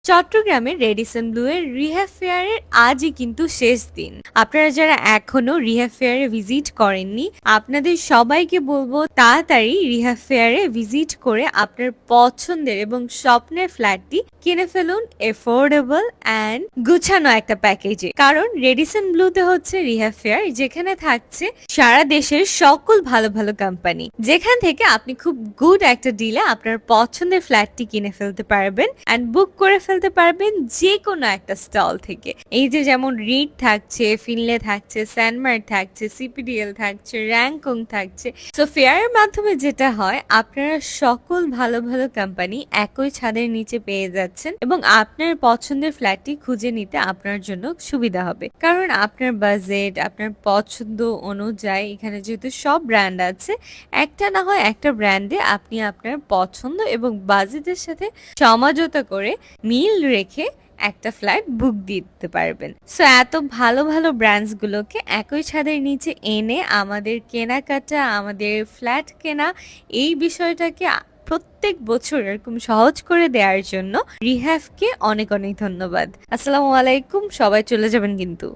চট্টগ্রামের Radisson blue এর rehab ফেয়ারের আজই কিন্তু শেষ দিন। আপনারা যারা এখনো রিহ্যাব ফেয়ারে ভিজিট করেননি, আপনাদের সবাইকে বলবো তাড়াতাড়ি রিহ্যাব ফেয়ারে ভিজিট করে আপনার পছন্দের এবং স্বপ্নের ফ্ল্যাটটি কিনে ফেলুন এফোর্ডেবল অ্যান্ড গুছানো একটা প্যাকেজে। কারণ রেডিসন ব্লুতে হচ্ছে রিহ্যাব ফেয়ার, যেখানে থাকছে সারা দেশের সকল ভালো ভালো কোম্পানি, যেখান থেকে আপনি খুব গুড একটা ডিলে আপনার পছন্দের ফ্ল্যাটটি কিনে ফেলতে পারবেন অ্যান্ড বুক করে ফেলতে পারবেন যে কোনো একটা স্টল থেকে। এই যে যেমন রিড থাকছে, ফিনলে থাকছে, স্যানমার্ট থাকছে, সিপিডিএল থাকছে, র্যাঙ্কং থাকছে। সো ফেয়ারের মাধ্যমে যেটা হয়, আপনারা সকল ভালো ভালো কোম্পানি একই ছাদের নিচে পেয়ে যাচ্ছেন এবং আপনার পছন্দের ফ্ল্যাটটি খুঁজে নিতে আপনার জন্য সুবিধা হবে। কারণ আপনার বাজেট, আপনার পছন্দ অনুযায়ী এখানে যেহেতু সব ব্র্যান্ড আছে, একটা না হয় একটা ব্র্যান্ডে আপনি আপনার পছন্দ এবং বাজেটের সাথে সমঝোতা করে মিল রেখে একটা ফ্ল্যাট বুক দিতে পারবেন। সো এত ভালো ভালো ব্র্যান্ডস গুলোকে একই ছাদের নিচে এনে আমাদের কেনাকাটা, আমাদের ফ্ল্যাট কেনা, এই বিষয়টাকে প্রত্যেক বছর এরকম সহজ করে দেওয়ার জন্য রিহ্যাবকে অনেক অনেক ধন্যবাদ। আসসালামু আলাইকুম, সবাই চলে যাবেন কিন্তু।